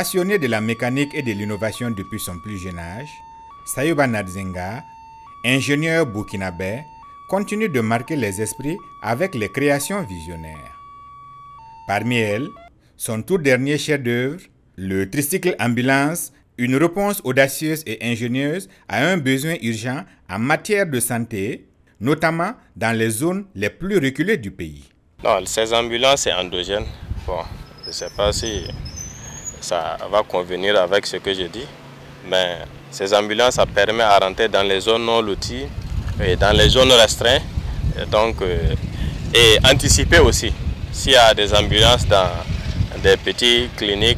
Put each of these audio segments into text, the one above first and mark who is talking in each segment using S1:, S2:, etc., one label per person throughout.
S1: Passionné de la mécanique et de l'innovation depuis son plus jeune âge, Sayouba Nadzinga, ingénieur burkinabé, continue de marquer les esprits avec les créations visionnaires. Parmi elles, son tout dernier chef-d'œuvre, le tricycle ambulance, une réponse audacieuse et ingénieuse à un besoin urgent en matière de santé, notamment dans les zones les plus reculées du pays.
S2: Non, ces ambulances sont endogènes. Bon, je ne sais pas si ça va convenir avec ce que je dis, mais ces ambulances, ça permet à rentrer dans les zones non loties et dans les zones restreintes, et anticiper aussi. S'il y a des ambulances dans des petites cliniques,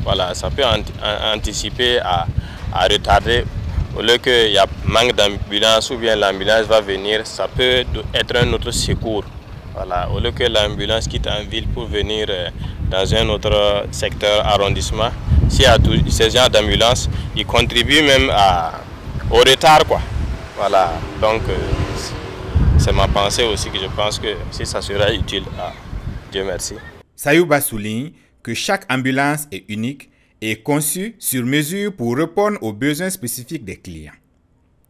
S2: voilà, ça peut anticiper à retarder. Au lieu qu'il y a manque d'ambulance ou bien l'ambulance va venir, ça peut être un autre secours. Voilà, au lieu que l'ambulance quitte en ville pour venir dans un autre secteur, arrondissement, s'il y a ces genres d'ambulance, ils contribuent même au retard, quoi. Voilà, donc c'est ma pensée aussi que je pense que si ça sera utile, Dieu merci.
S1: Sayouba souligne que chaque ambulance est unique et conçue sur mesure pour répondre aux besoins spécifiques des clients.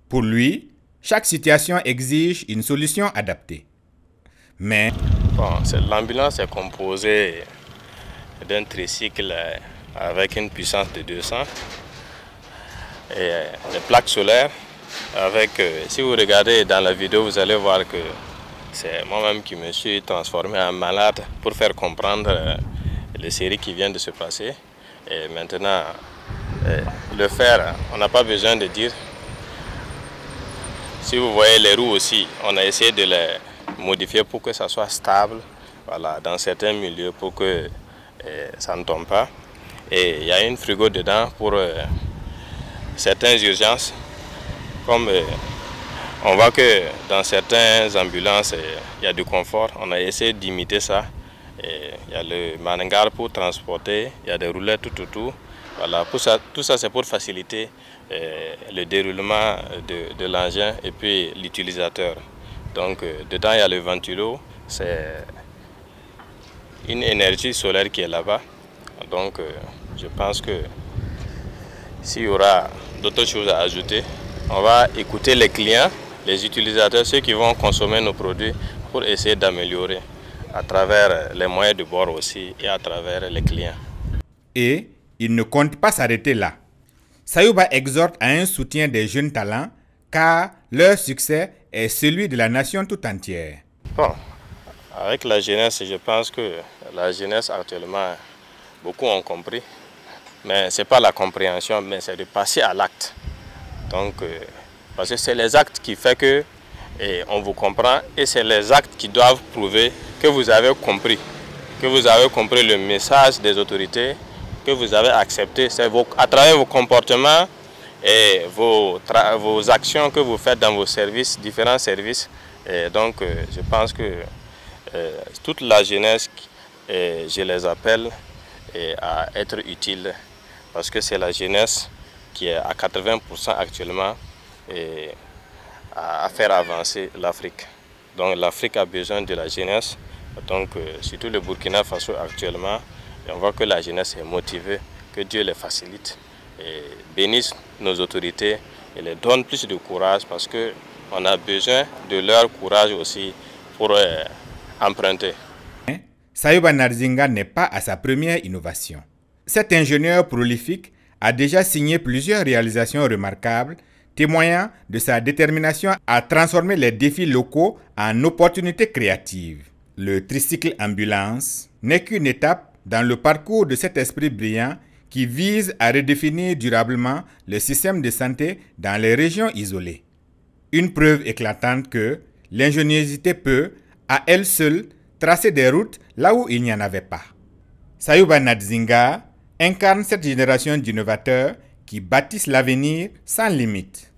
S1: Pour lui, chaque situation exige une solution adaptée. Mais
S2: bon, l'ambulance est composée d'un tricycle avec une puissance de 200 et des plaques solaires. Si vous regardez dans la vidéo, vous allez voir que c'est moi-même qui me suis transformé en malade pour faire comprendre les séries qui viennent de se passer. Et maintenant, le fer, on n'a pas besoin de dire. Si vous voyez les roues aussi, on a essayé de les modifier pour que ça soit stable, voilà, dans certains milieux pour que ça ne tombe pas. Et il y a une frigo dedans pour certaines urgences. Comme on voit que dans certaines ambulances, il y a du confort, on a essayé d'imiter ça. Il y a le mangar pour transporter, il y a des roulettes tout autour. Voilà, tout ça c'est pour faciliter le déroulement de l'engin et puis l'utilisateur. Donc dedans il y a le ventilo, c'est une énergie solaire qui est là-bas. Donc je pense que s'il y aura d'autres choses à ajouter, on va écouter les clients, les utilisateurs, ceux qui vont consommer nos produits pour essayer d'améliorer à travers les moyens de bord aussi et à travers les clients.
S1: Et il ne compte pas s'arrêter là. Sayouba exhorte à un soutien des jeunes talents car leur succès est celui de la nation tout entière.
S2: Bon, avec la jeunesse, je pense que la jeunesse actuellement, beaucoup ont compris. Mais ce n'est pas la compréhension, mais c'est de passer à l'acte. Donc, parce que c'est les actes qui font que on vous comprend et c'est les actes qui doivent prouver que vous avez compris le message des autorités, que vous avez accepté. C'est à travers vos comportements et vos actions que vous faites dans vos services, différents services. Et donc, je pense que toute la jeunesse, je les appelle à être utiles parce que c'est la jeunesse qui est à 80% actuellement à faire avancer l'Afrique. Donc l'Afrique a besoin de la jeunesse. Donc surtout le Burkina Faso actuellement, on voit que la jeunesse est motivée, que Dieu les facilite et bénisse nos autorités et les donne plus de courage parce qu'on a besoin de leur courage aussi pour emprunter.
S1: Sayouba Nadzinga n'est pas à sa première innovation. Cet ingénieur prolifique a déjà signé plusieurs réalisations remarquables, témoignant de sa détermination à transformer les défis locaux en opportunités créatives. Le tricycle ambulance n'est qu'une étape dans le parcours de cet esprit brillant qui vise à redéfinir durablement le système de santé dans les régions isolées. Une preuve éclatante que l'ingéniosité peut, à elle seule, tracer des routes là où il n'y en avait pas. Sayouba Nadzinga incarne cette génération d'innovateurs qui bâtissent l'avenir sans limite.